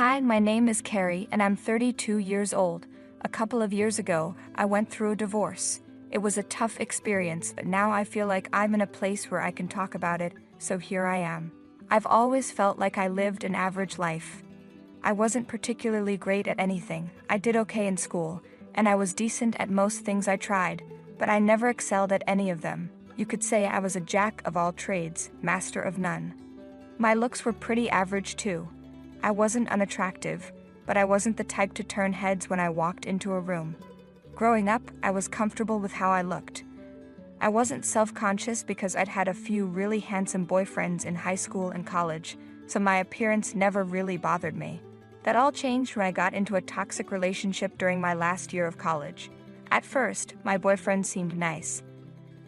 Hi, my name is Carrie and I'm 32 years old. A couple of years ago, I went through a divorce. It was a tough experience, but now I feel like I'm in a place where I can talk about it, so here I am. I've always felt like I lived an average life. I wasn't particularly great at anything. I did okay in school, and I was decent at most things I tried, but I never excelled at any of them. You could say I was a jack of all trades, master of none. My looks were pretty average too. I wasn't unattractive, but I wasn't the type to turn heads when I walked into a room. Growing up, I was comfortable with how I looked. I wasn't self-conscious because I'd had a few really handsome boyfriends in high school and college, so my appearance never really bothered me. That all changed when I got into a toxic relationship during my last year of college. At first, my boyfriend seemed nice.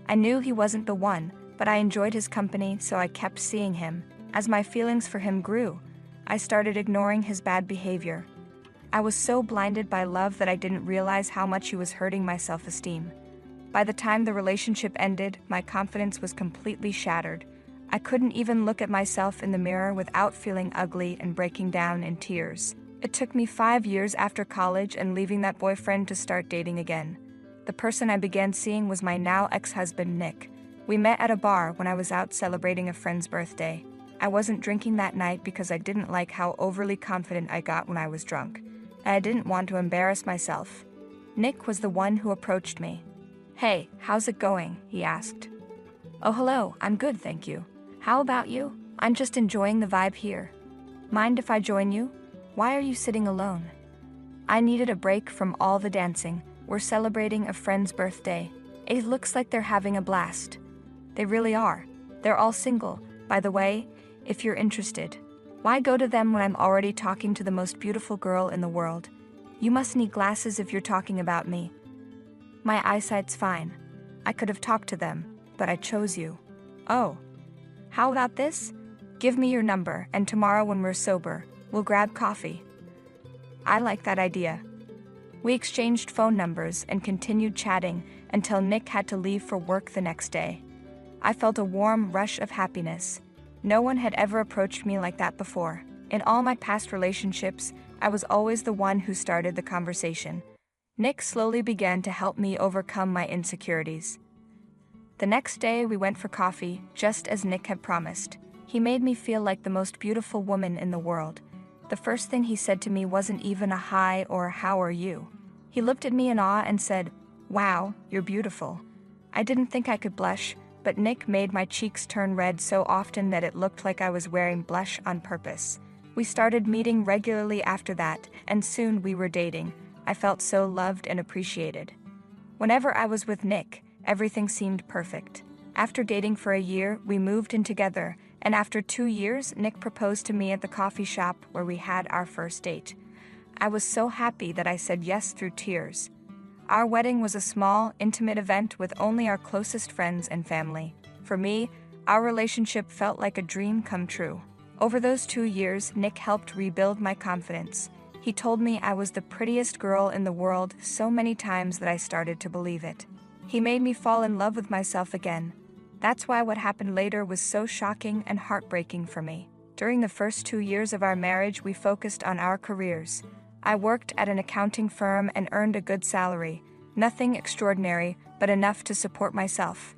I knew he wasn't the one, but I enjoyed his company, so I kept seeing him. As my feelings for him grew, I started ignoring his bad behavior. I was so blinded by love that I didn't realize how much he was hurting my self-esteem. By the time the relationship ended, my confidence was completely shattered. I couldn't even look at myself in the mirror without feeling ugly and breaking down in tears. It took me 5 years after college and leaving that boyfriend to start dating again. The person I began seeing was my now ex-husband, Nick. We met at a bar when I was out celebrating a friend's birthday. I wasn't drinking that night because I didn't like how overly confident I got when I was drunk, and I didn't want to embarrass myself. Nick was the one who approached me. "Hey, how's it going?" he asked. "Oh, hello, I'm good, thank you. How about you?" "I'm just enjoying the vibe here. Mind if I join you? Why are you sitting alone?" I needed a break from all the dancing. We're celebrating a friend's birthday. It looks like they're having a blast. They really are. They're all single, by the way, if you're interested. Why go to them when I'm already talking to the most beautiful girl in the world? You must need glasses if you're talking about me. My eyesight's fine. I could have talked to them, but I chose you. Oh. How about this? Give me your number, and tomorrow when we're sober, we'll grab coffee. I like that idea. We exchanged phone numbers and continued chatting until Nick had to leave for work the next day. I felt a warm rush of happiness. No one had ever approached me like that before. In all my past relationships, I was always the one who started the conversation. Nick slowly began to help me overcome my insecurities. The next day, we went for coffee, just as Nick had promised. He made me feel like the most beautiful woman in the world. The first thing he said to me wasn't even a hi or how are you. He looked at me in awe and said, "Wow, you're beautiful." I didn't think I could blush, but Nick made my cheeks turn red so often that it looked like I was wearing blush on purpose. We started meeting regularly after that, and soon we were dating. I felt so loved and appreciated. Whenever I was with Nick, everything seemed perfect. After dating for a year, we moved in together, and after 2 years, Nick proposed to me at the coffee shop where we had our first date. I was so happy that I said yes through tears. Our wedding was a small, intimate event with only our closest friends and family. For me, our relationship felt like a dream come true. Over those 2 years, Nick helped rebuild my confidence. He told me I was the prettiest girl in the world so many times that I started to believe it. He made me fall in love with myself again. That's why what happened later was so shocking and heartbreaking for me. During the first 2 years of our marriage, we focused on our careers. I worked at an accounting firm and earned a good salary. Nothing extraordinary, but enough to support myself.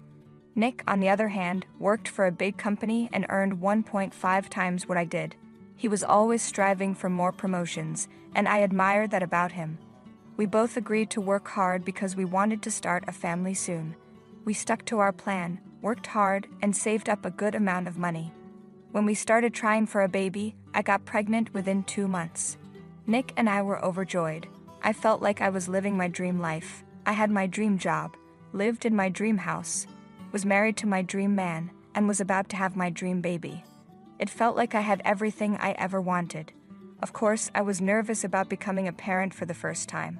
Nick, on the other hand, worked for a big company and earned 1.5 times what I did. He was always striving for more promotions, and I admired that about him. We both agreed to work hard because we wanted to start a family soon. We stuck to our plan, worked hard, and saved up a good amount of money. When we started trying for a baby, I got pregnant within 2 months. Nick and I were overjoyed. I felt like I was living my dream life. I had my dream job, lived in my dream house, was married to my dream man, and was about to have my dream baby. It felt like I had everything I ever wanted. Of course, I was nervous about becoming a parent for the first time.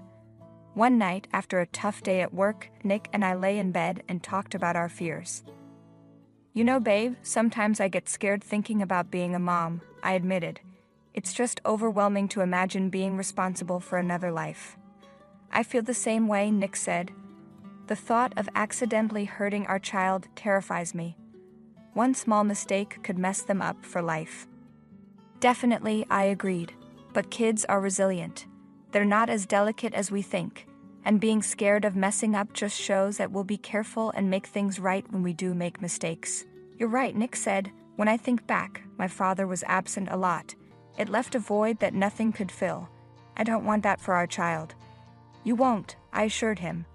One night, after a tough day at work, Nick and I lay in bed and talked about our fears. "You know, babe, sometimes I get scared thinking about being a mom," I admitted. "It's just overwhelming to imagine being responsible for another life." "I feel the same way," Nick said. "The thought of accidentally hurting our child terrifies me. One small mistake could mess them up for life." Definitely, I agreed. But kids are resilient. They're not as delicate as we think, and being scared of messing up just shows that we'll be careful and make things right when we do make mistakes. You're right, Nick said. When I think back, my father was absent a lot. It left a void that nothing could fill. I don't want that for our child. You won't, I assured him.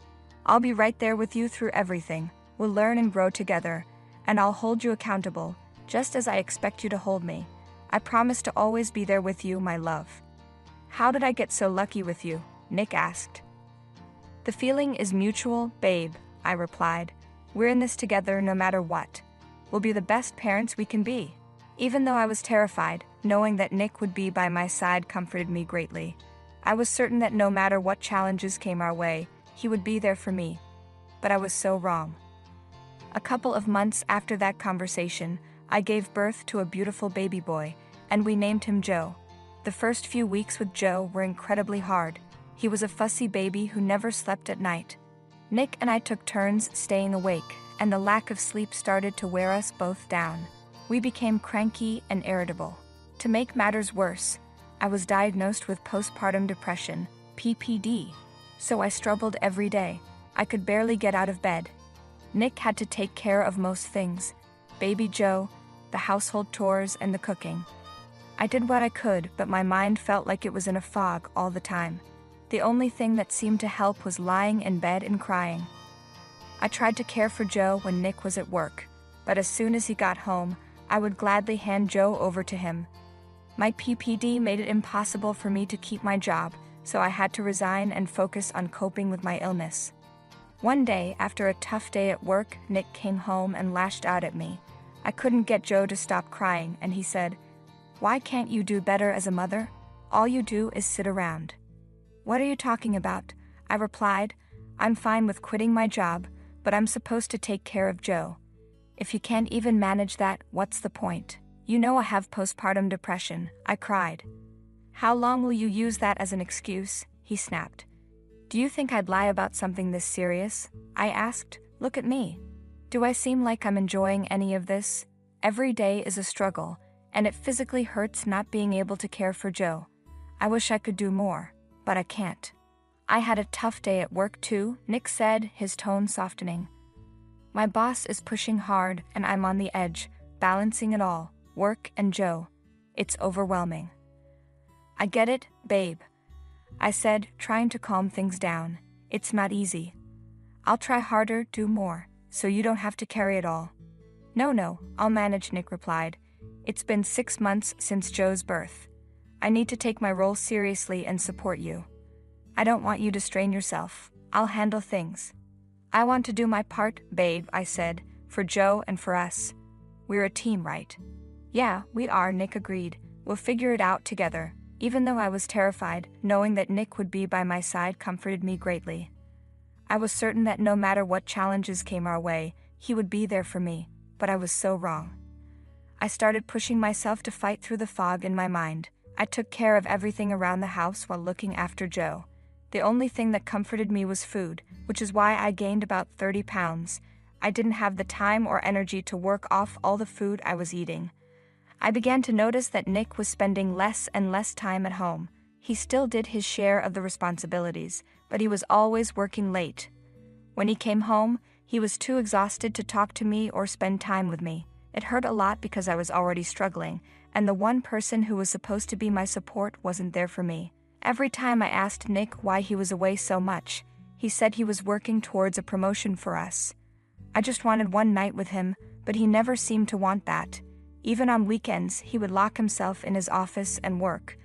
I'll be right there with you through everything. We'll learn and grow together, and I'll hold you accountable, just as I expect you to hold me. I promise to always be there with you, my love. How did I get so lucky with you? Nick asked. The feeling is mutual, babe, I replied. We're in this together no matter what. We'll be the best parents we can be. Even though I was terrified, knowing that Nick would be by my side comforted me greatly. I was certain that no matter what challenges came our way, he would be there for me. But I was so wrong. A couple of months after that conversation, I gave birth to a beautiful baby boy, and we named him Joe. The first few weeks with Joe were incredibly hard. He was a fussy baby who never slept at night. Nick and I took turns staying awake, and the lack of sleep started to wear us both down. We became cranky and irritable. To make matters worse, I was diagnosed with postpartum depression, PPD, so I struggled every day. I could barely get out of bed. Nick had to take care of most things: baby Joe, the household chores, and the cooking. I did what I could, but my mind felt like it was in a fog all the time. The only thing that seemed to help was lying in bed and crying. I tried to care for Joe when Nick was at work, but as soon as he got home, I would gladly hand Joe over to him. My PPD made it impossible for me to keep my job, so I had to resign and focus on coping with my illness. One day, after a tough day at work, Nick came home and lashed out at me. I couldn't get Joe to stop crying, and he said, "Why can't you do better as a mother? All you do is sit around." "What are you talking about?" I replied. "I'm fine with quitting my job, but I'm supposed to take care of Joe. If you can't even manage that, what's the point? You know I have postpartum depression," I cried. "How long will you use that as an excuse?" he snapped. "Do you think I'd lie about something this serious?" I asked. "Look at me. Do I seem like I'm enjoying any of this? Every day is a struggle, and it physically hurts not being able to care for Joe. I wish I could do more, but I can't." "I had a tough day at work too," Nick said, his tone softening. "My boss is pushing hard, and I'm on the edge, balancing it all, work and Joe. It's overwhelming." "I get it, babe," I said, trying to calm things down. "It's not easy. I'll try harder, do more, so you don't have to carry it all." No, I'll manage," Nick replied. "It's been 6 months since Joe's birth. I need to take my role seriously and support you. I don't want you to strain yourself. I'll handle things." "I want to do my part, babe," I said, "for Joe and for us. We're a team, right?" "Yeah, we are," Nick agreed. "We'll figure it out together." Even though I was terrified, knowing that Nick would be by my side comforted me greatly. I was certain that no matter what challenges came our way, he would be there for me, but I was so wrong. I started pushing myself to fight through the fog in my mind. I took care of everything around the house while looking after Joe. The only thing that comforted me was food, which is why I gained about 30 pounds. I didn't have the time or energy to work off all the food I was eating. I began to notice that Nick was spending less and less time at home. He still did his share of the responsibilities, but he was always working late. When he came home, he was too exhausted to talk to me or spend time with me. It hurt a lot because I was already struggling, and the one person who was supposed to be my support wasn't there for me. Every time I asked Nick why he was away so much, he said he was working towards a promotion for us. I just wanted one night with him, but he never seemed to want that. Even on weekends, he would lock himself in his office and work.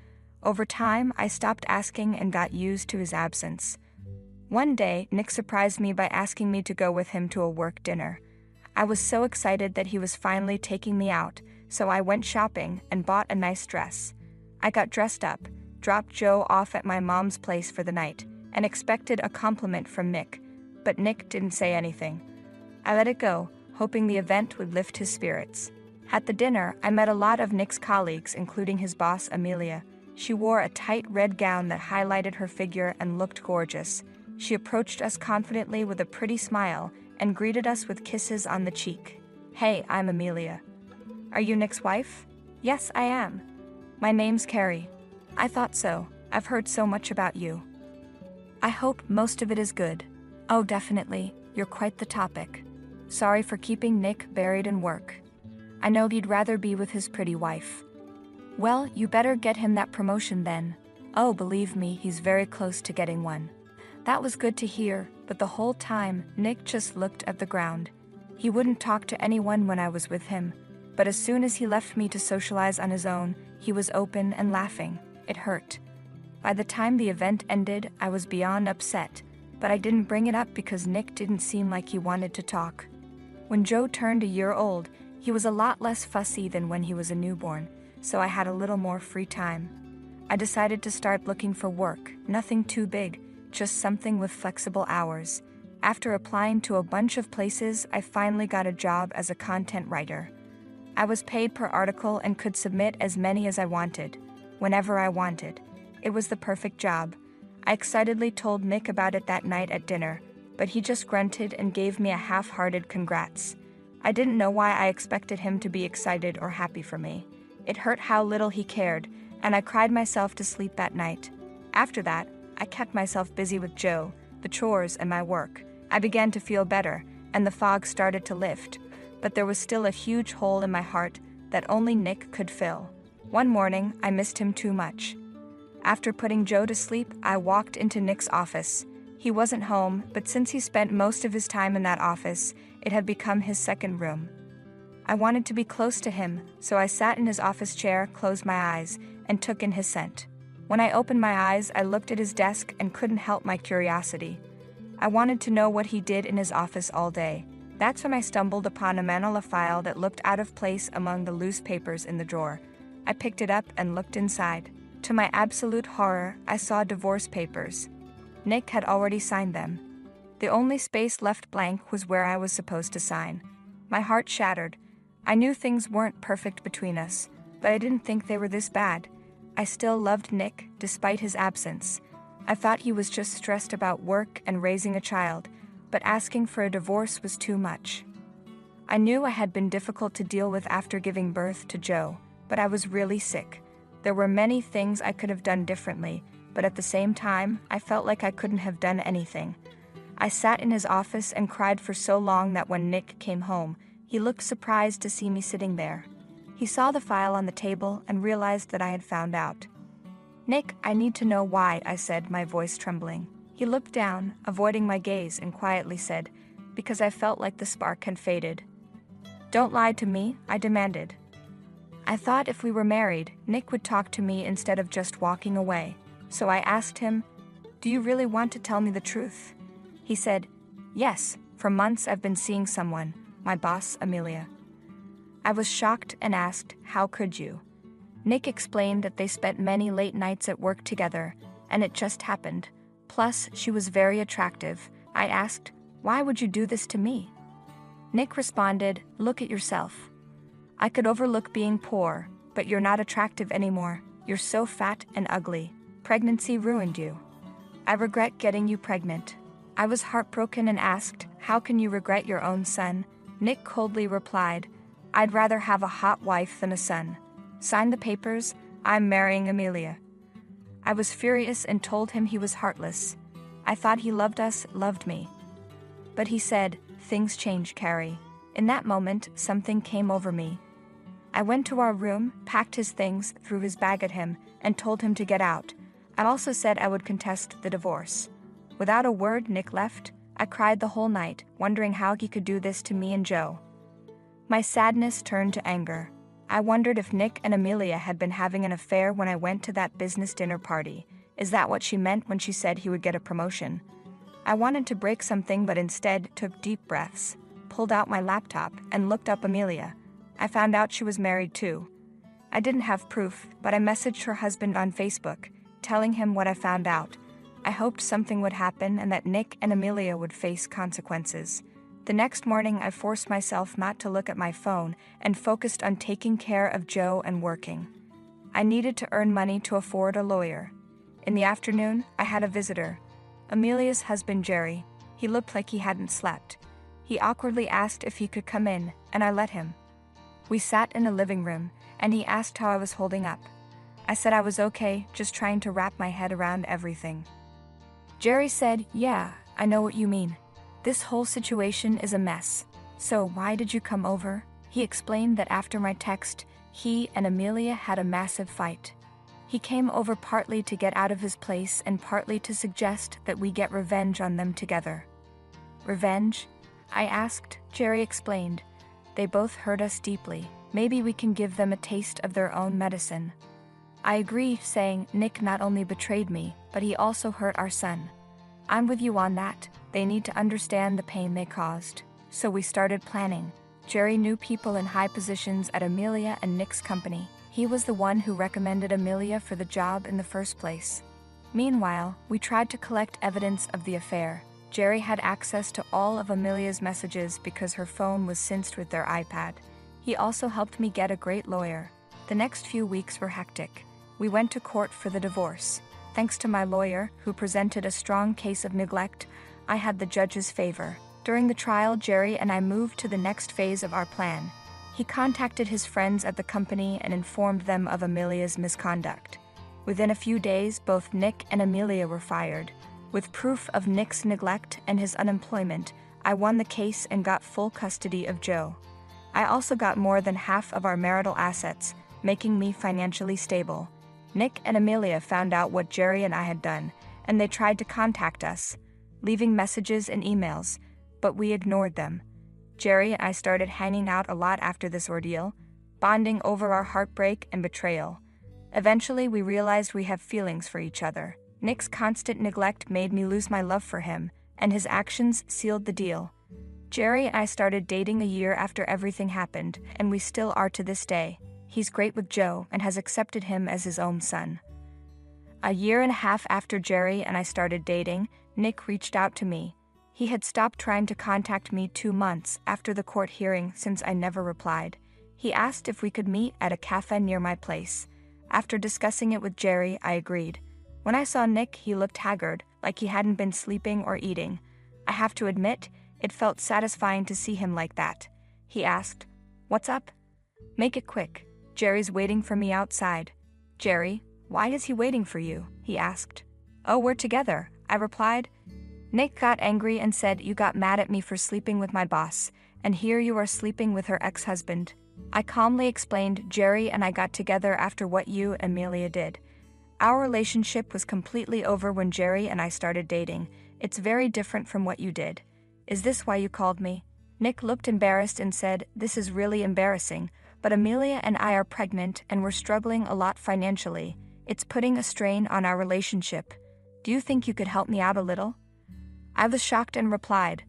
Over time, I stopped asking and got used to his absence. One day, Nick surprised me by asking me to go with him to a work dinner. I was so excited that he was finally taking me out, so I went shopping and bought a nice dress. I got dressed up, dropped Joe off at my mom's place for the night, and expected a compliment from Nick, but Nick didn't say anything. I let it go, hoping the event would lift his spirits. At the dinner, I met a lot of Nick's colleagues, including his boss, Amelia. She wore a tight red gown that highlighted her figure and looked gorgeous. She approached us confidently with a pretty smile and greeted us with kisses on the cheek. "Hey, I'm Amelia." "Are you Nick's wife?" "Yes, I am. My name's Carrie." I thought so. I've heard so much about you. I hope most of it is good. Oh, definitely. You're quite the topic. Sorry for keeping Nick buried in work. I know he'd rather be with his pretty wife. Well, you better get him that promotion then. Oh, believe me, he's very close to getting one. That was good to hear, but the whole time, Nick just looked at the ground. He wouldn't talk to anyone when I was with him, but as soon as he left me to socialize on his own, he was open and laughing. It hurt. By the time the event ended, I was beyond upset, but I didn't bring it up because Nick didn't seem like he wanted to talk. When Joe turned a year old, he was a lot less fussy than when he was a newborn, so I had a little more free time. I decided to start looking for work, nothing too big, just something with flexible hours. After applying to a bunch of places, I finally got a job as a content writer. I was paid per article and could submit as many as I wanted, whenever I wanted. It was the perfect job. I excitedly told Nick about it that night at dinner, but he just grunted and gave me a half-hearted congrats. I didn't know why I expected him to be excited or happy for me. It hurt how little he cared, and I cried myself to sleep that night. After that, I kept myself busy with Joe, the chores, and my work. I began to feel better, and the fog started to lift, but there was still a huge hole in my heart that only Nick could fill. One morning, I missed him too much. After putting Joe to sleep, I walked into Nick's office. He wasn't home, but since he spent most of his time in that office, it had become his second room. I wanted to be close to him, so I sat in his office chair, closed my eyes, and took in his scent. When I opened my eyes, I looked at his desk and couldn't help my curiosity. I wanted to know what he did in his office all day. That's when I stumbled upon a manila file that looked out of place among the loose papers in the drawer. I picked it up and looked inside. To my absolute horror, I saw divorce papers. Nick had already signed them. The only space left blank was where I was supposed to sign. My heart shattered. I knew things weren't perfect between us, but I didn't think they were this bad. I still loved Nick, despite his absence. I thought he was just stressed about work and raising a child, but asking for a divorce was too much. I knew I had been difficult to deal with after giving birth to Joe, but I was really sick. There were many things I could have done differently, but at the same time, I felt like I couldn't have done anything. I sat in his office and cried for so long that when Nick came home, he looked surprised to see me sitting there. He saw the file on the table and realized that I had found out. "Nick, I need to know why," I said, my voice trembling. He looked down, avoiding my gaze, and quietly said, "Because I felt like the spark had faded." "Don't lie to me," I demanded. I thought if we were married, Nick would talk to me instead of just walking away. So I asked him, "Do you really want to tell me the truth?" He said, "Yes, for months I've been seeing someone, my boss, Amelia." I was shocked and asked, "How could you?" Nick explained that they spent many late nights at work together, and it just happened. Plus, she was very attractive. I asked, "Why would you do this to me?" Nick responded, "Look at yourself. I could overlook being poor, but you're not attractive anymore. You're so fat and ugly. Pregnancy ruined you. I regret getting you pregnant." I was heartbroken and asked, "How can you regret your own son?" Nick coldly replied, "I'd rather have a hot wife than a son. Sign the papers, I'm marrying Amelia." I was furious and told him he was heartless. I thought he loved us, loved me. But he said, "Things change, Carrie." In that moment, something came over me. I went to our room, packed his things, threw his bag at him, and told him to get out. I also said I would contest the divorce. Without a word, Nick left. I cried the whole night, wondering how he could do this to me and Joe. My sadness turned to anger. I wondered if Nick and Amelia had been having an affair when I went to that business dinner party. Is that what she meant when she said he would get a promotion? I wanted to break something, but instead took deep breaths, pulled out my laptop, and looked up Amelia. I found out she was married too. I didn't have proof, but I messaged her husband on Facebook, telling him what I found out. I hoped something would happen and that Nick and Amelia would face consequences. The next morning, I forced myself not to look at my phone and focused on taking care of Joe and working. I needed to earn money to afford a lawyer. In the afternoon, I had a visitor. Amelia's husband, Jerry. He looked like he hadn't slept. He awkwardly asked if he could come in, and I let him. We sat in the living room, and he asked how I was holding up. I said I was okay, just trying to wrap my head around everything. Jerry said, "Yeah, I know what you mean. This whole situation is a mess. So why did you come over?" He explained that after my text, he and Amelia had a massive fight. He came over partly to get out of his place and partly to suggest that we get revenge on them together. Revenge? I asked. Jerry explained. They both hurt us deeply. Maybe we can give them a taste of their own medicine. I agree, saying Nick not only betrayed me, but he also hurt our son. I'm with you on that. They need to understand the pain they caused. So we started planning. Jerry knew people in high positions at Amelia and Nick's company. He was the one who recommended Amelia for the job in the first place. Meanwhile, we tried to collect evidence of the affair. Jerry had access to all of Amelia's messages because her phone was synced with their iPad. He also helped me get a great lawyer. The next few weeks were hectic. We went to court for the divorce. Thanks to my lawyer, who presented a strong case of neglect, I had the judge's favor. During the trial, Jerry and I moved to the next phase of our plan. He contacted his friends at the company and informed them of Amelia's misconduct. Within a few days, both Nick and Amelia were fired. With proof of Nick's neglect and his unemployment, I won the case and got full custody of Joe. I also got more than half of our marital assets, making me financially stable. Nick and Amelia found out what Jerry and I had done, and they tried to contact us, leaving messages and emails, but we ignored them. Jerry and I started hanging out a lot after this ordeal, bonding over our heartbreak and betrayal. Eventually, we realized we have feelings for each other. Nick's constant neglect made me lose my love for him, and his actions sealed the deal. Jerry and I started dating a year after everything happened, and we still are to this day. He's great with Joe and has accepted him as his own son. A year and a half after Jerry and I started dating, Nick reached out to me. He had stopped trying to contact me 2 months after the court hearing since I never replied. He asked if we could meet at a cafe near my place. After discussing it with Jerry, I agreed. When I saw Nick, he looked haggard, like he hadn't been sleeping or eating. I have to admit, it felt satisfying to see him like that. He asked, "What's up?" "Make it quick. Jerry's waiting for me outside." "Jerry, why is he waiting for you?" he asked. "Oh, we're together," I replied. Nick got angry and said, "You got mad at me for sleeping with my boss, and here you are sleeping with her ex-husband." I calmly explained Jerry and I got together after what you, Amelia, did. Our relationship was completely over when Jerry and I started dating. It's very different from what you did. Is this why you called me? Nick looked embarrassed and said, "This is really embarrassing, but Amelia and I are pregnant and we're struggling a lot financially. It's putting a strain on our relationship. Do you think you could help me out a little?" I was shocked and replied,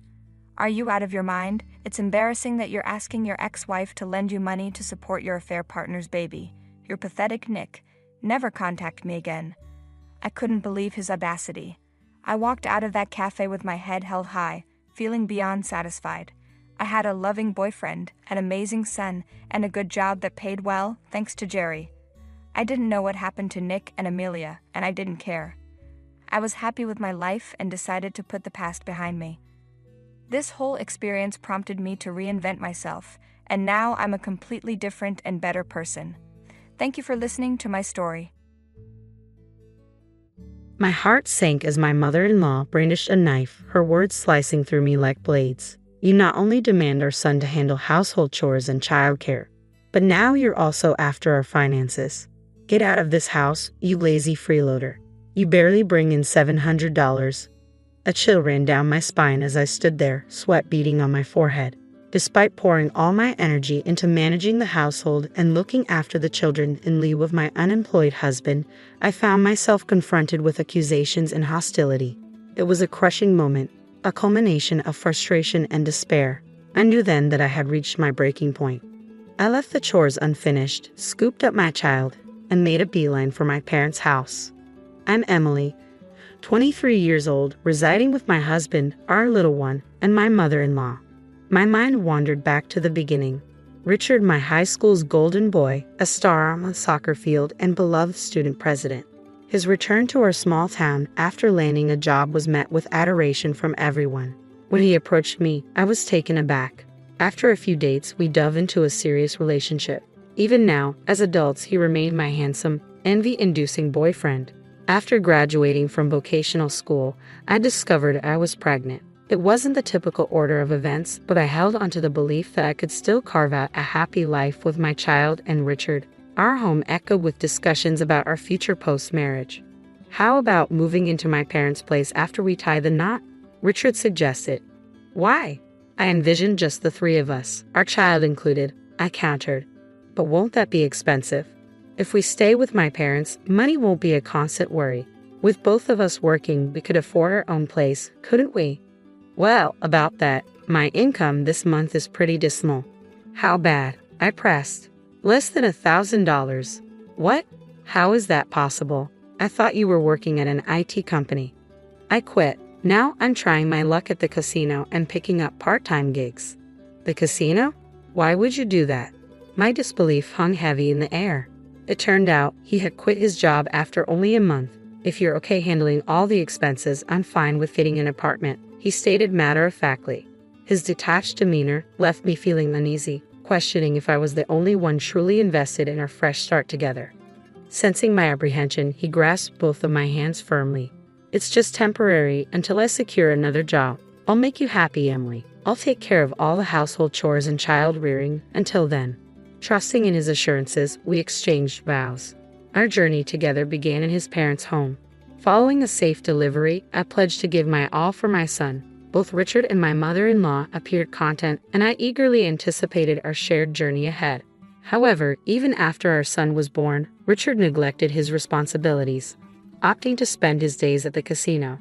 "Are you out of your mind? It's embarrassing that you're asking your ex-wife to lend you money to support your affair partner's baby. You're pathetic, Nick. Never contact me again." I couldn't believe his audacity. I walked out of that cafe with my head held high, feeling beyond satisfied. I had a loving boyfriend, an amazing son, and a good job that paid well, thanks to Jerry. I didn't know what happened to Nick and Amelia, and I didn't care. I was happy with my life and decided to put the past behind me. This whole experience prompted me to reinvent myself, and now I'm a completely different and better person. Thank you for listening to my story. My heart sank as my mother-in-law brandished a knife, her words slicing through me like blades. "You not only demand our son to handle household chores and childcare, but now you're also after our finances. Get out of this house, you lazy freeloader. You barely bring in $700. A chill ran down my spine as I stood there, sweat beading on my forehead. Despite pouring all my energy into managing the household and looking after the children in lieu of my unemployed husband, I found myself confronted with accusations and hostility. It was a crushing moment, a culmination of frustration and despair. I knew then that I had reached my breaking point. I left the chores unfinished, scooped up my child, and made a beeline for my parents' house. I'm Emily, 23 years old, residing with my husband, our little one, and my mother-in-law. My mind wandered back to the beginning. Richard, my high school's golden boy, a star on the soccer field and beloved student president. His return to our small town after landing a job was met with adoration from everyone. When he approached me, I was taken aback. After a few dates, we dove into a serious relationship. Even now, as adults, he remained my handsome, envy-inducing boyfriend. After graduating from vocational school, I discovered I was pregnant. It wasn't the typical order of events, but I held onto the belief that I could still carve out a happy life with my child and Richard. Our home echoed with discussions about our future post-marriage. How about moving into my parents' place after we tie the knot? Richard suggested. Why? I envisioned just the three of us, our child included, I countered. But won't that be expensive? If we stay with my parents, money won't be a constant worry. With both of us working, we could afford our own place, couldn't we? Well, about that, my income this month is pretty dismal. How bad? I pressed. Less than $1,000. What? How is that possible? I thought you were working at an IT company. I quit. Now I'm trying my luck at the casino and picking up part-time gigs. The casino? Why would you do that? My disbelief hung heavy in the air. It turned out he had quit his job after only a month. If you're okay handling all the expenses, I'm fine with getting an apartment, he stated matter-of-factly. His detached demeanor left me feeling uneasy, questioning if I was the only one truly invested in our fresh start together. Sensing my apprehension, he grasped both of my hands firmly. It's just temporary until I secure another job. I'll make you happy, Emily. I'll take care of all the household chores and child rearing until then. Trusting in his assurances, we exchanged vows. Our journey together began in his parents' home. Following a safe delivery, I pledged to give my all for my son. Both Richard and my mother-in-law appeared content, and I eagerly anticipated our shared journey ahead. However, even after our son was born, Richard neglected his responsibilities, opting to spend his days at the casino.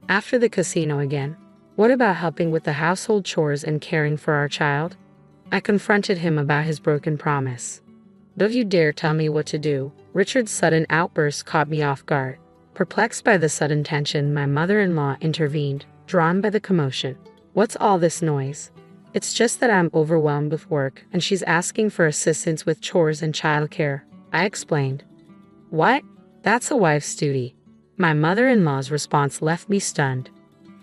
After the casino again, what about helping with the household chores and caring for our child? I confronted him about his broken promise. Don't you dare tell me what to do. Richard's sudden outburst caught me off guard. Perplexed by the sudden tension, my mother-in-law intervened, drawn by the commotion. What's all this noise? It's just that I'm overwhelmed with work, and she's asking for assistance with chores and childcare, I explained. What? That's a wife's duty. My mother-in-law's response left me stunned.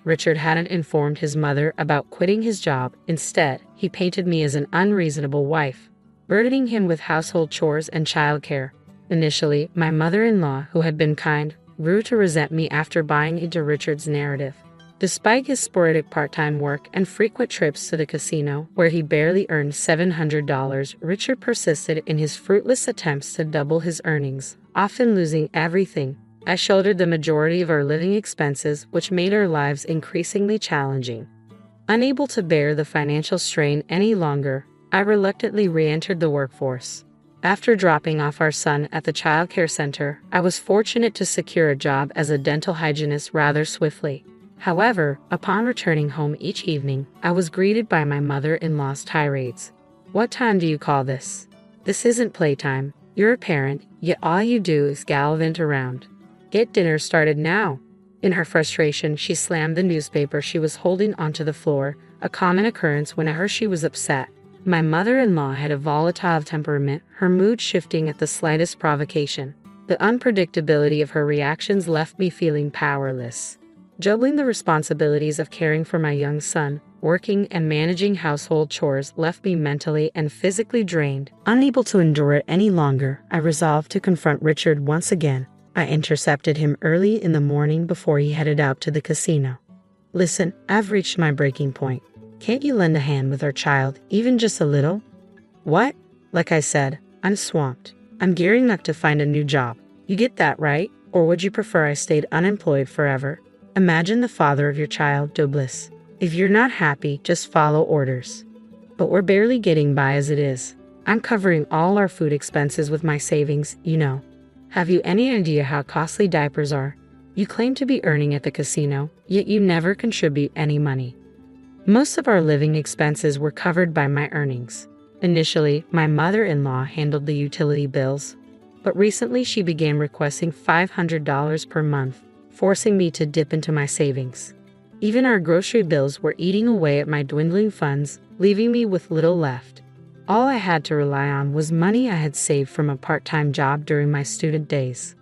Richard hadn't informed his mother about quitting his job. Instead, he painted me as an unreasonable wife, burdening him with household chores and childcare. Initially, my mother-in-law, who had been kind, grew to resent me after buying into Richard's narrative. Despite his sporadic part-time work and frequent trips to the casino, where he barely earned $700, Richard persisted in his fruitless attempts to double his earnings, often losing everything. I shouldered the majority of our living expenses, which made our lives increasingly challenging. Unable to bear the financial strain any longer, I reluctantly re-entered the workforce. After dropping off our son at the child care center, I was fortunate to secure a job as a dental hygienist rather swiftly. However, upon returning home each evening, I was greeted by my mother-in-law's tirades. What time do you call this? This isn't playtime. You're a parent, yet all you do is gallivant around. Get dinner started now. In her frustration, she slammed the newspaper she was holding onto the floor, a common occurrence whenever she was upset. My mother-in-law had a volatile temperament, her mood shifting at the slightest provocation. The unpredictability of her reactions left me feeling powerless. Juggling the responsibilities of caring for my young son, working and managing household chores left me mentally and physically drained. Unable to endure it any longer, I resolved to confront Richard once again. I intercepted him early in the morning before he headed out to the casino. Listen, I've reached my breaking point. Can't you lend a hand with our child, even just a little? What? Like I said, I'm swamped. I'm gearing up to find a new job. You get that, right? Or would you prefer I stayed unemployed forever? Imagine the father of your child, Douglas. If you're not happy, just follow orders. But we're barely getting by as it is. I'm covering all our food expenses with my savings, you know. Have you any idea how costly diapers are? You claim to be earning at the casino, yet you never contribute any money. Most of our living expenses were covered by my earnings. Initially, my mother-in-law handled the utility bills, but recently she began requesting $500 per month, forcing me to dip into my savings. Even our grocery bills were eating away at my dwindling funds, leaving me with little left. All I had to rely on was money I had saved from a part-time job during my student days.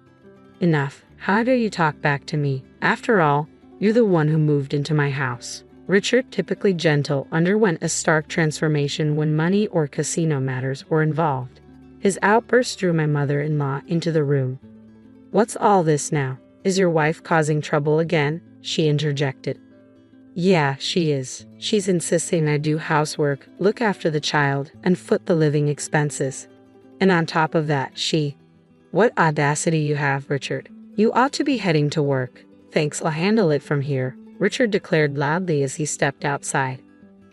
Enough. How dare you talk back to me? After all, you're the one who moved into my house. Richard, typically gentle, underwent a stark transformation when money or casino matters were involved. His outburst drew my mother-in-law into the room. "What's all this now? Is your wife causing trouble again?" she interjected. "Yeah, she is. She's insisting I do housework, look after the child, and foot the living expenses. And on top of that, What audacity you have, Richard. You ought to be heading to work." "Thanks, I'll handle it from here," Richard declared loudly as he stepped outside.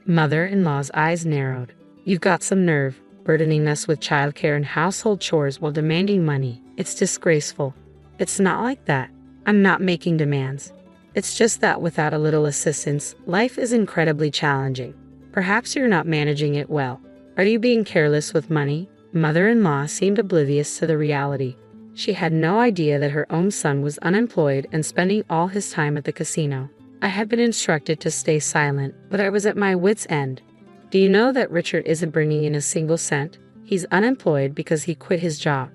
Mother-in-law's eyes narrowed. "You've got some nerve, burdening us with childcare and household chores while demanding money. It's disgraceful." "It's not like that. I'm not making demands. It's just that without a little assistance, life is incredibly challenging. Perhaps you're not managing it well. Are you being careless with money?" Mother-in-law seemed oblivious to the reality. She had no idea that her own son was unemployed and spending all his time at the casino. I had been instructed to stay silent, but I was at my wits' end. "Do you know that Richard isn't bringing in a single cent? He's unemployed because he quit his job."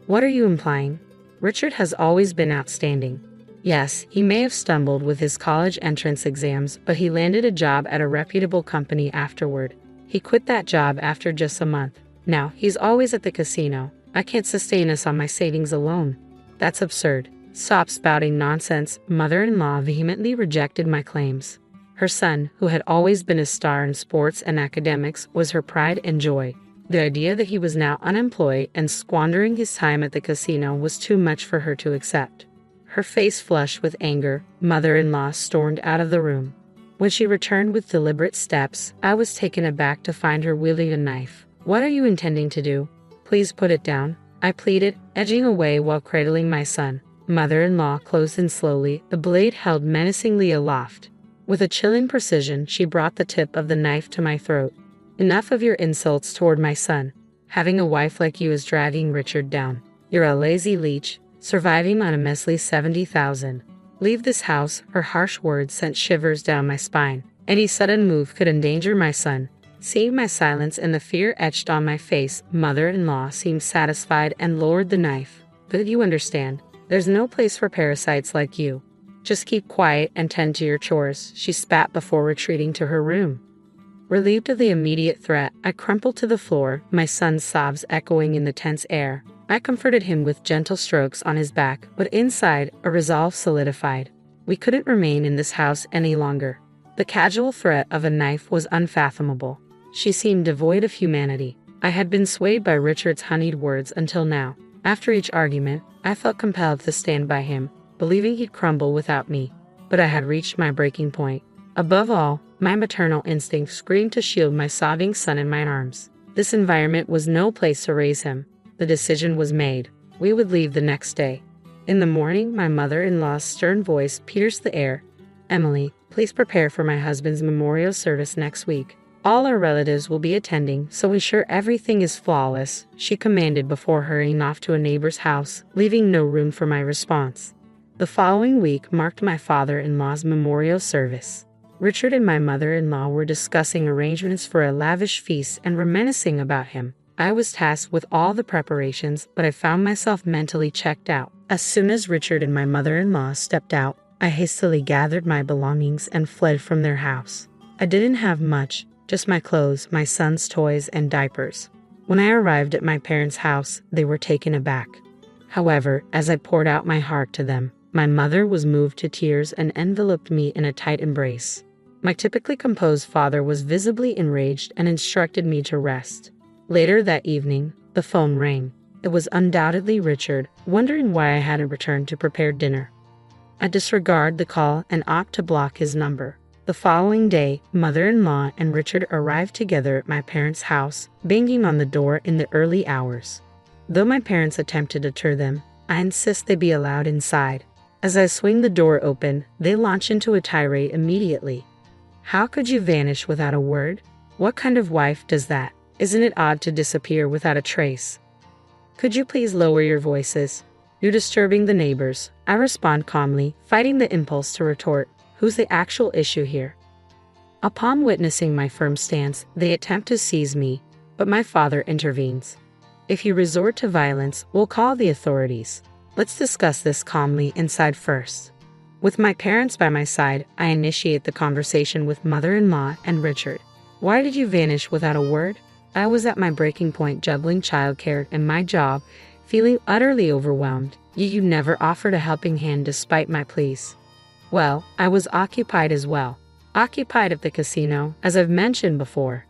"What are you implying?" "Richard has always been outstanding. Yes, he may have stumbled with his college entrance exams, but he landed a job at a reputable company afterward. He quit that job after just a month. Now, he's always at the casino. I can't sustain us on my savings alone." "That's absurd. Stop spouting nonsense." Mother-in-law vehemently rejected my claims. Her son, who had always been a star in sports and academics, was her pride and joy. The idea that he was now unemployed and squandering his time at the casino was too much for her to accept. Her face flushed with anger, mother-in-law stormed out of the room. When she returned with deliberate steps, I was taken aback to find her wielding a knife. "What are you intending to do?" "Please put it down," I pleaded, edging away while cradling my son. Mother-in-law closed in slowly, the blade held menacingly aloft. With a chilling precision, she brought the tip of the knife to my throat. "Enough of your insults toward my son. Having a wife like you is dragging Richard down. You're a lazy leech, surviving on a measly 70,000. Leave this house." Her harsh words sent shivers down my spine. Any sudden move could endanger my son. Seeing my silence and the fear etched on my face, mother-in-law seemed satisfied and lowered the knife. "But you understand, there's no place for parasites like you. Just keep quiet and tend to your chores," she spat before retreating to her room. Relieved of the immediate threat, I crumpled to the floor, my son's sobs echoing in the tense air. I comforted him with gentle strokes on his back, but inside, a resolve solidified. We couldn't remain in this house any longer. The casual threat of a knife was unfathomable. She seemed devoid of humanity. I had been swayed by Richard's honeyed words until now. After each argument, I felt compelled to stand by him, believing he'd crumble without me. But I had reached my breaking point. Above all, my maternal instinct screamed to shield my sobbing son in my arms. This environment was no place to raise him. The decision was made. We would leave the next day. In the morning, my mother-in-law's stern voice pierced the air. "Emily, please prepare for my husband's memorial service next week. All our relatives will be attending, so ensure everything is flawless," she commanded before hurrying off to a neighbor's house, leaving no room for my response. The following week marked my father-in-law's memorial service. Richard and my mother-in-law were discussing arrangements for a lavish feast and reminiscing about him. I was tasked with all the preparations, but I found myself mentally checked out. As soon as Richard and my mother-in-law stepped out, I hastily gathered my belongings and fled from their house. I didn't have much, just my clothes, my son's toys, and diapers. When I arrived at my parents' house, they were taken aback. However, as I poured out my heart to them, my mother was moved to tears and enveloped me in a tight embrace. My typically composed father was visibly enraged and instructed me to rest. Later that evening, the phone rang. It was undoubtedly Richard, wondering why I hadn't returned to prepare dinner. I disregard the call and opt to block his number. The following day, mother-in-law and Richard arrived together at my parents' house, banging on the door in the early hours. Though my parents attempted to deter them, I insist they be allowed inside. As I swing the door open, they launch into a tirade immediately. "How could you vanish without a word? What kind of wife does that? Isn't it odd to disappear without a trace? Could you please lower your voices? You're disturbing the neighbors." I respond calmly, fighting the impulse to retort, "Who's the actual issue here?" Upon witnessing my firm stance, they attempt to seize me, but my father intervenes. "If you resort to violence, we'll call the authorities. Let's discuss this calmly inside first." With my parents by my side, I initiate the conversation with mother-in-law and Richard. "Why did you vanish without a word?" I was at my breaking point juggling childcare and my job, feeling utterly overwhelmed, yet you never offered a helping hand despite my pleas. Well, I was occupied as well. Occupied at the casino, as I've mentioned before.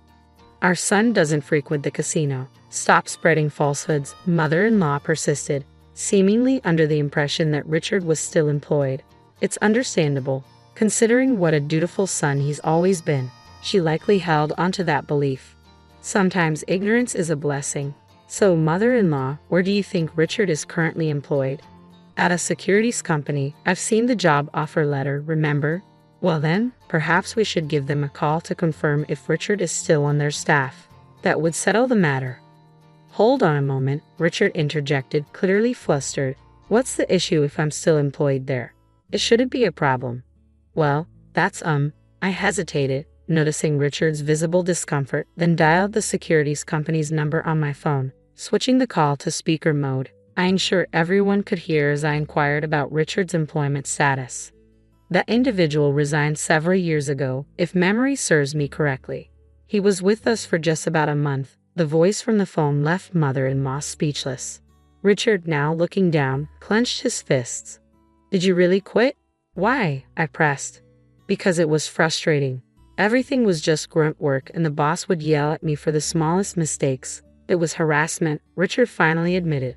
Our son doesn't frequent the casino. Stop spreading falsehoods, mother-in-law persisted, seemingly under the impression that Richard was still employed. It's understandable, considering what a dutiful son he's always been. She likely held onto that belief. Sometimes ignorance is a blessing. So, mother-in-law, where do you think Richard is currently employed? At a securities company. I've seen the job offer letter, remember? Well then, perhaps we should give them a call to confirm if Richard is still on their staff. That would settle the matter. Hold on a moment, Richard interjected, clearly flustered. What's the issue if I'm still employed there? It shouldn't be a problem. Well, that's I hesitated, noticing Richard's visible discomfort, then dialed the securities company's number on my phone. Switching the call to speaker mode, I ensured everyone could hear as I inquired about Richard's employment status. That individual resigned several years ago, if memory serves me correctly. He was with us for just about a month. The voice from the phone left mother-in-law speechless. Richard, now looking down, clenched his fists. Did you really quit? Why? I pressed. Because it was frustrating. Everything was just grunt work and the boss would yell at me for the smallest mistakes. It was harassment, Richard finally admitted.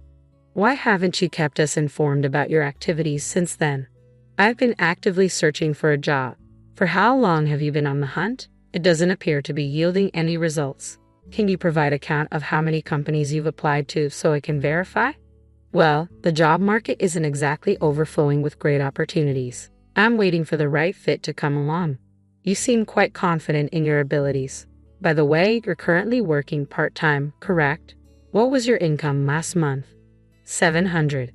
Why haven't you kept us informed about your activities since then? I've been actively searching for a job. For how long have you been on the hunt? It doesn't appear to be yielding any results. Can you provide a count of how many companies you've applied to so I can verify? Well, the job market isn't exactly overflowing with great opportunities. I'm waiting for the right fit to come along. You seem quite confident in your abilities. By the way, you're currently working part-time, correct? What was your income last month? 700.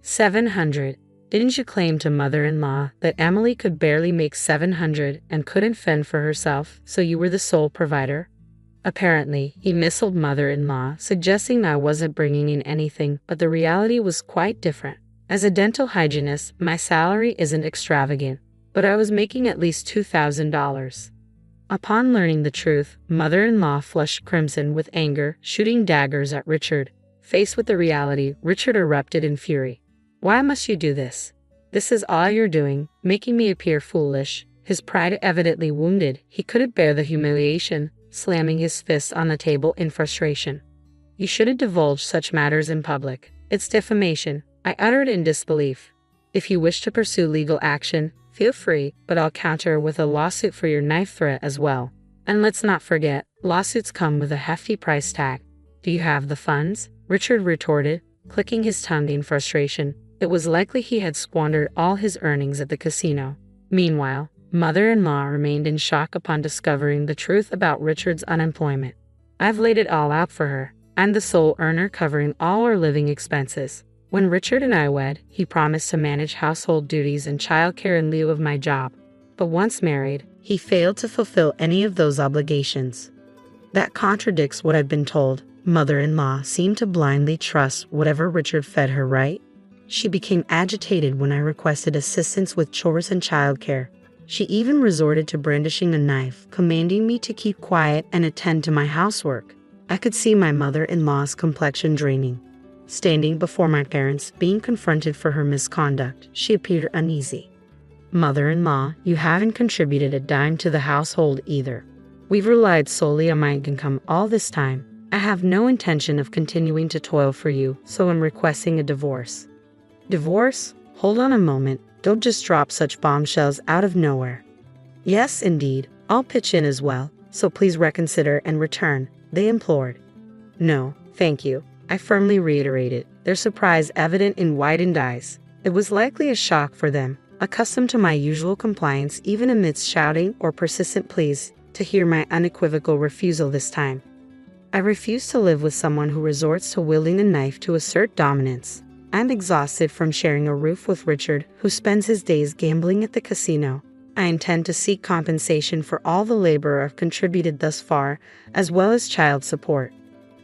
700. Didn't you claim to mother-in-law that Emily could barely make 700 and couldn't fend for herself, so you were the sole provider? Apparently, he missiled mother-in-law, suggesting I wasn't bringing in anything, but the reality was quite different. As a dental hygienist, my salary isn't extravagant, but I was making at least $2,000. Upon learning the truth, mother-in-law flushed crimson with anger, shooting daggers at Richard. Faced with the reality, Richard erupted in fury. Why must you do this? This is all you're doing, making me appear foolish. His pride evidently wounded, he couldn't bear the humiliation, slamming his fists on the table in frustration. You shouldn't divulge such matters in public. It's defamation, I uttered in disbelief. If you wish to pursue legal action, feel free, but I'll counter with a lawsuit for your knife threat as well. And let's not forget, lawsuits come with a hefty price tag. Do you have the funds? Richard retorted, clicking his tongue in frustration. It was likely he had squandered all his earnings at the casino. Meanwhile, mother-in-law remained in shock upon discovering the truth about Richard's unemployment. I've laid it all out for her. I'm the sole earner covering all our living expenses. When Richard and I wed, he promised to manage household duties and childcare in lieu of my job. But once married, he failed to fulfill any of those obligations. That contradicts what I've been told. Mother-in-law seemed to blindly trust whatever Richard fed her, right? She became agitated when I requested assistance with chores and childcare. She even resorted to brandishing a knife, commanding me to keep quiet and attend to my housework. I could see my mother-in-law's complexion draining. Standing before my parents, being confronted for her misconduct, she appeared uneasy. Mother-in-law, you haven't contributed a dime to the household either. We've relied solely on my income all this time. I have no intention of continuing to toil for you, so I'm requesting a divorce. Divorce? Hold on a moment. Don't just drop such bombshells out of nowhere. Yes, indeed. I'll pitch in as well, so please reconsider and return, they implored. No, thank you, I firmly reiterated, their surprise evident in widened eyes. It was likely a shock for them, accustomed to my usual compliance even amidst shouting or persistent pleas, to hear my unequivocal refusal this time. I refuse to live with someone who resorts to wielding a knife to assert dominance. I'm exhausted from sharing a roof with Richard, who spends his days gambling at the casino. I intend to seek compensation for all the labor I've contributed thus far, as well as child support.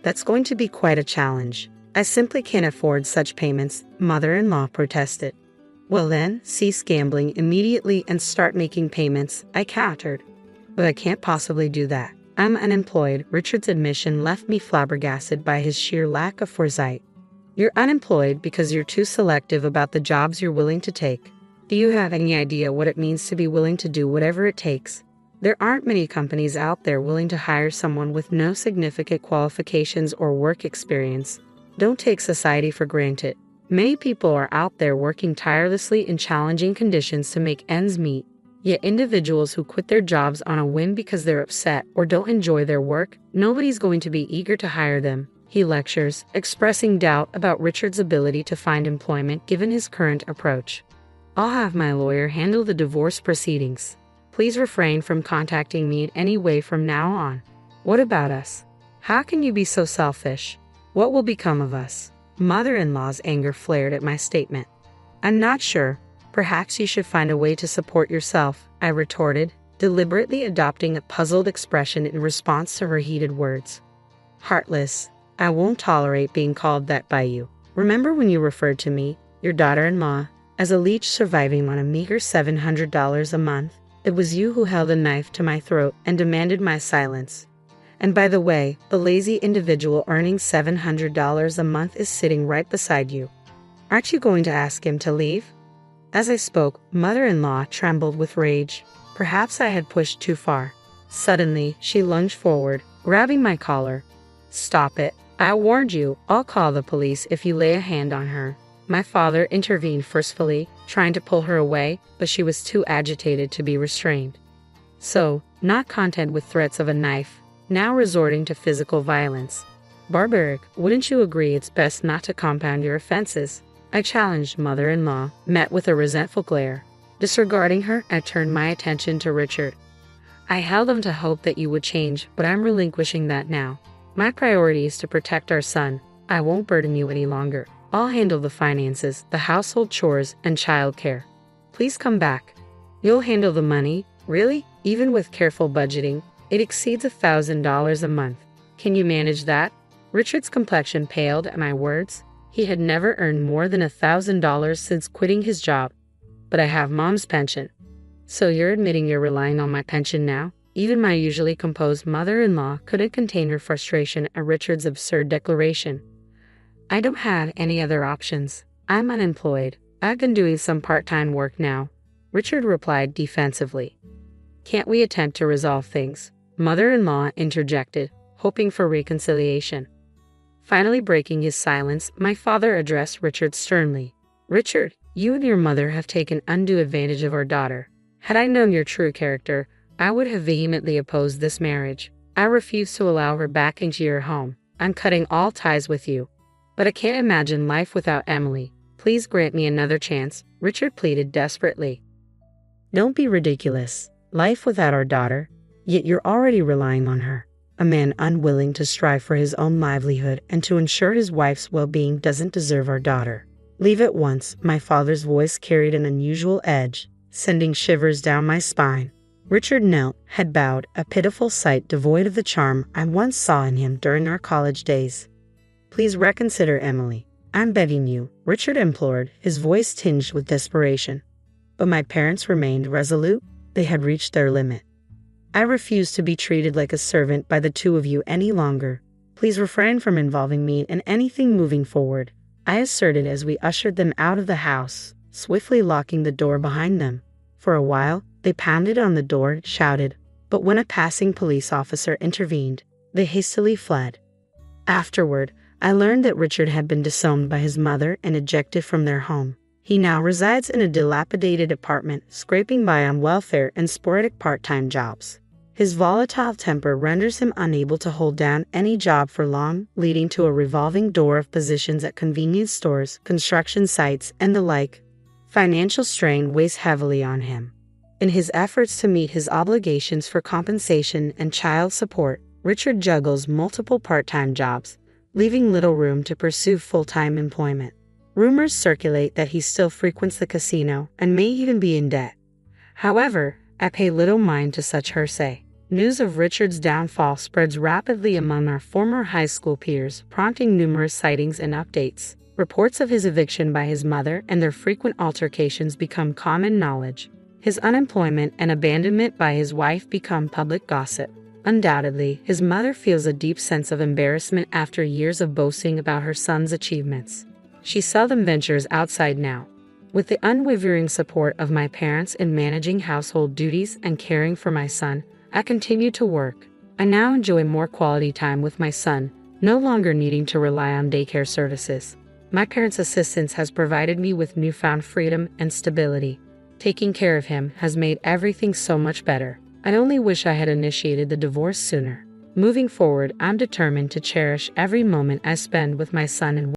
That's going to be quite a challenge. I simply can't afford such payments, mother-in-law protested. Well then, cease gambling immediately and start making payments, I countered. But I can't possibly do that. I'm unemployed. Richard's admission left me flabbergasted by his sheer lack of foresight. You're unemployed because you're too selective about the jobs you're willing to take. Do you have any idea what it means to be willing to do whatever it takes? There aren't many companies out there willing to hire someone with no significant qualifications or work experience. Don't take society for granted. Many people are out there working tirelessly in challenging conditions to make ends meet. Yet individuals who quit their jobs on a whim because they're upset or don't enjoy their work, nobody's going to be eager to hire them, he lectures, expressing doubt about Richard's ability to find employment given his current approach. I'll have my lawyer handle the divorce proceedings. Please refrain from contacting me in any way from now on. What about us? How can you be so selfish? What will become of us? Mother-in-law's anger flared at my statement. I'm not sure. Perhaps you should find a way to support yourself, I retorted, deliberately adopting a puzzled expression in response to her heated words. Heartless. I won't tolerate being called that by you. Remember when you referred to me, your daughter-in-law, as a leech surviving on a meager $700 a month? It was you who held a knife to my throat and demanded my silence. And by the way, the lazy individual earning $700 a month is sitting right beside you. Aren't you going to ask him to leave? As I spoke, mother-in-law trembled with rage. Perhaps I had pushed too far. Suddenly, she lunged forward, grabbing my collar. Stop it. I warned you. I'll call the police if you lay a hand on her. My father intervened forcefully, trying to pull her away, but she was too agitated to be restrained. So, not content with threats of a knife, now resorting to physical violence. Barbaric, wouldn't you agree it's best not to compound your offenses? I challenged mother-in-law, met with a resentful glare. Disregarding her, I turned my attention to Richard. I held him to hope that you would change, but I'm relinquishing that now. My priority is to protect our son. I won't burden you any longer. I'll handle the finances, the household chores, and childcare. Please come back. You'll handle the money? Really? Even with careful budgeting, it exceeds $1,000 a month. Can you manage that? Richard's complexion paled at my words. He had never earned more than $1,000 since quitting his job. But I have Mom's pension. So you're admitting you're relying on my pension now? Even my usually composed mother-in-law couldn't contain her frustration at Richard's absurd declaration. I don't have any other options. I'm unemployed. I've been doing some part-time work now. Richard replied defensively. Can't we attempt to resolve things? Mother-in-law interjected, hoping for reconciliation. Finally breaking his silence, my father addressed Richard sternly. Richard, you and your mother have taken undue advantage of our daughter. Had I known your true character, I would have vehemently opposed this marriage. I refuse to allow her back into your home. I'm cutting all ties with you. But I can't imagine life without Emily. Please grant me another chance, Richard pleaded desperately. Don't be ridiculous. Life without our daughter? Yet you're already relying on her. A man unwilling to strive for his own livelihood and to ensure his wife's well-being doesn't deserve our daughter. Leave at once. My father's voice carried an unusual edge, sending shivers down my spine. Richard knelt, head bowed, a pitiful sight devoid of the charm I once saw in him during our college days. Please reconsider, Emily. I'm begging you, Richard implored, his voice tinged with desperation. But my parents remained resolute. They had reached their limit. I refuse to be treated like a servant by the two of you any longer. Please refrain from involving me in anything moving forward, I asserted as we ushered them out of the house, swiftly locking the door behind them. For a while, they pounded on the door, shouted, but when a passing police officer intervened, they hastily fled. Afterward, I learned that Richard had been disowned by his mother and ejected from their home. He now resides in a dilapidated apartment, scraping by on welfare and sporadic part-time jobs. His volatile temper renders him unable to hold down any job for long, leading to a revolving door of positions at convenience stores, construction sites, and the like. Financial strain weighs heavily on him. In his efforts to meet his obligations for compensation and child support, Richard juggles multiple part-time jobs, leaving little room to pursue full-time employment. Rumors circulate that he still frequents the casino and may even be in debt. However, I pay little mind to such hearsay. News of Richard's downfall spreads rapidly among our former high school peers, prompting numerous sightings and updates. Reports of his eviction by his mother and their frequent altercations become common knowledge. His unemployment and abandonment by his wife become public gossip. Undoubtedly, his mother feels a deep sense of embarrassment after years of boasting about her son's achievements. She seldom ventures outside now. With the unwavering support of my parents in managing household duties and caring for my son, I continue to work. I now enjoy more quality time with my son, no longer needing to rely on daycare services. My parents' assistance has provided me with newfound freedom and stability. Taking care of him has made everything so much better. I only wish I had initiated the divorce sooner. Moving forward, I'm determined to cherish every moment I spend with my son and